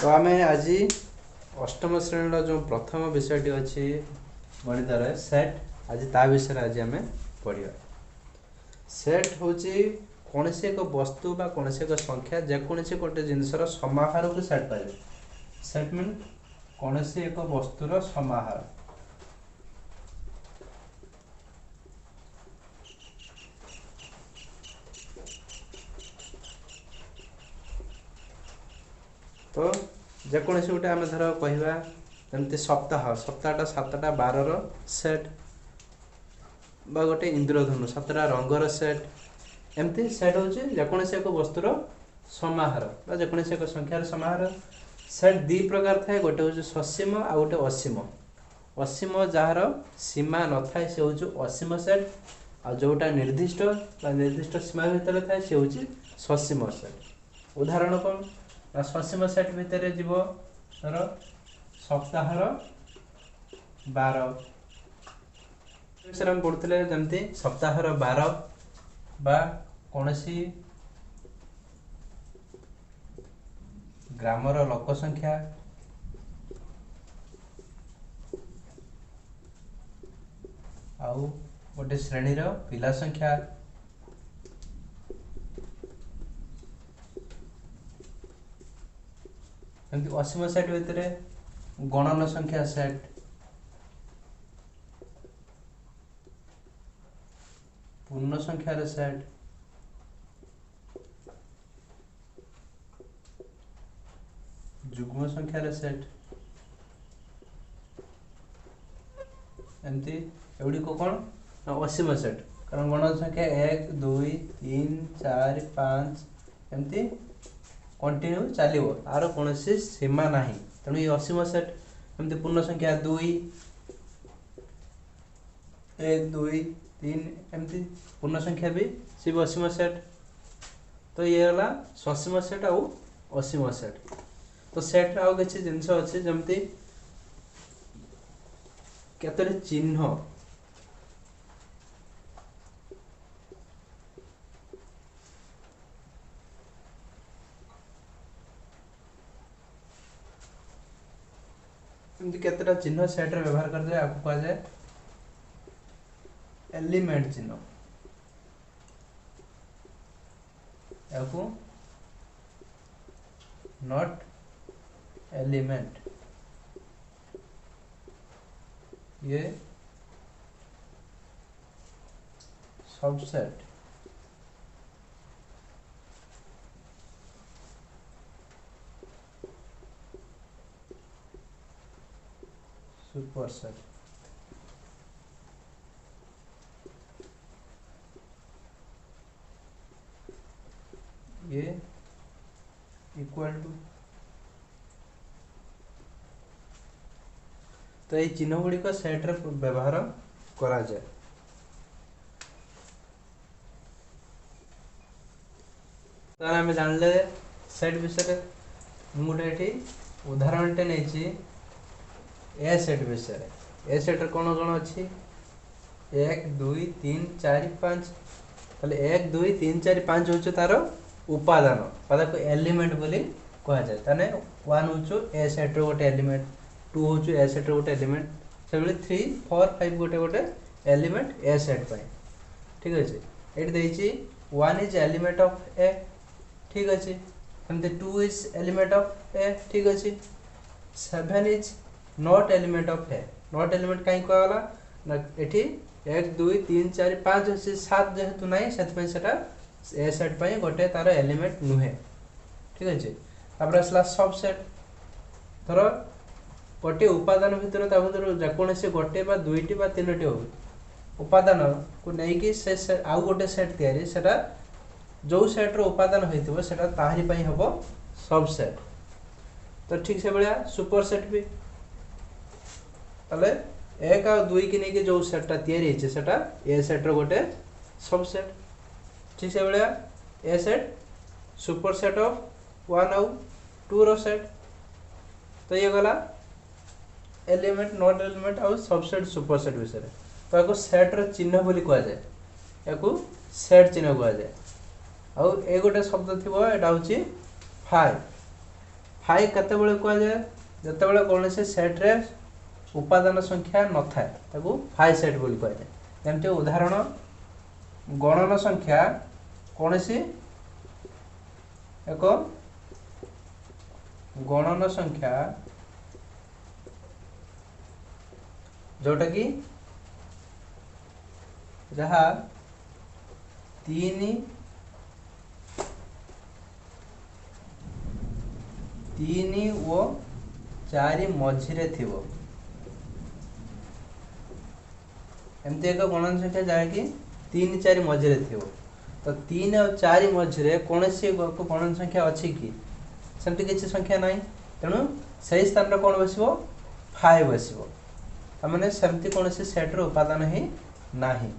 तो आम आज अष्टम श्रेणी जो प्रथम विषयटी अच्छी गणित सेट आज ता विषय आज आम पढ़ा। सेट हूँ कौन एक वस्तु बा कौन एक संख्या जेकोसी गोटे जिनसर समाहार को सेट पाइबे। सेट मीन कौन एक वस्तुर समाहार। तो जेकोसी गोटे आम धर कहवा जमती सप्ताह सप्ताहटा 7टा 12 सेट बा गोटे इंद्रधनु 7टा रंगर सेट एमती सेट हूँ जेकोसी एक वस्तुर समाहार बा जेकोसी एक संख्यार समाहार। सेट दी प्रकार थाए गोटे हूँ ससीम आ गोटे असीम। असीम जार सीमा न थाए से हूँ असीम सेट आ जोटा निर्दिष्ट बा निर्दिष्ट सीमा भितर थाए से हूँ ससीम सेट। उदाहरण कौन ना ससीम सेट भितर जीव धर सप्ताहर 12 विषय हम पढ़ुले जमती सप्ताहर 12 बा कौनसी ग्रामर लोक संख्या आउ गोटे श्रेणीर पिला संख्या असीम सेट भितर गणन संख्या सेट पूर्ण संख्यार सेट जुग्म संख्यार सेट एमती एगुड़िक कौन ना असीम सेट कारण गणन संख्या 1 2 3 4 5 एमती कंटिन्यू चलो तार कौन सीमा ना तेणु ये असीम सेट। एमती पूर्ण संख्या 2 1 2 3 एमती पूर्ण संख्या भी सी असीम सेट। तो ये है ससीम सेट आउ असीम सेट। तो सेट आउ किसी जिनस अच्छे जमती केतरे चिन्ह केतटा चिन्ह सेट रे व्यवहार करते आपको कहा जाए एलिमेंट चिन्ह। आपको नॉट एलिमेंट ये सबसेट सुपरसेट ये इक्वल टू। तो ये चिन्ह गुड़िक सेट रे व्यवहार करा जाए। तो आम जानले सेट विषय गोटे उदाहरण टे नहीं ए सेट विषय। ए सेट कौन कौन अच्छी 1 2 3 4 5 ताले 1 2 3 4 5 हूँ तार उपादान को एलिमेंट बोली कह जाए। ताने 1 हूँ ए सेट रो गोटे एलिमेंट 2 हूँ ए सेट रो गोटे एलिमेंट से 3 4 5 गोटे गोटे एलिमेंट ए सेट पाई। ठीक अच्छे ये 1 इज एलिमेंट ऑफ ए। ठीक अच्छे एमती 2 इज एलिमेंट ऑफ ए। ठीक अच्छे 7 is not element of A. Not element कहीं कहला ना एठी 1 2 3 4 5 अच्छे 7 जेहेतु ना से ए सेट पाई गोटे तार एलिमेंट नुहे। ठीक अच्छे तापर आसला सबसेट धर गोटे उपादान भितर जेकोसी गोटे बा दुईटी बा तीनोटी हो उपादान को लेकिन से आउ गोटे सेट तैयारी सेटा जो सेट रो उपादान होइथिबो सेटा ताहारी पई हबो सबसेट। तो ठीक से भाया सुपर सेट भी ताले 1 और 2 की नहीं कि जो सेटटा तैयारी है सेटा ए सेट रो गोटे सबसेट। ठीक से भाया ए सेट सुपर सेट ऑफ 1 और 2 रो सेट। तो ये गला एलिमेंट नॉट एलिमेंट और सबसेट सुपर सेट विषय। तो या सेट रो चिन्ह बोली कह जाए या सेट चिन्ह कह जाए। और ए गोटे शब्द थी यहाँ हूँ 5 फाइ केतेबेले कुआ जाए जतेबेले कोनोसी सेट रे उपादान संख्या न थाए ताको फाइ सेट बोली कुआ जाए। जेमति उदाहरण गणन संख्या कोनोसी एक गणन संख्या जोटा कि जहा 3 व 4 मझिरे थिबो। एमती एक गणन संख्या जहाँ कि 3 4 मझिरे थिबो। तो 3 और 4 मझिरे कौनसी गणन संख्या अच्छी कि सेमती किसी संख्या नहीं, तेणु से स्थान में कौन बस 5 बस। मैंने सेमती कौन सेट्र उपादान ही नहीं।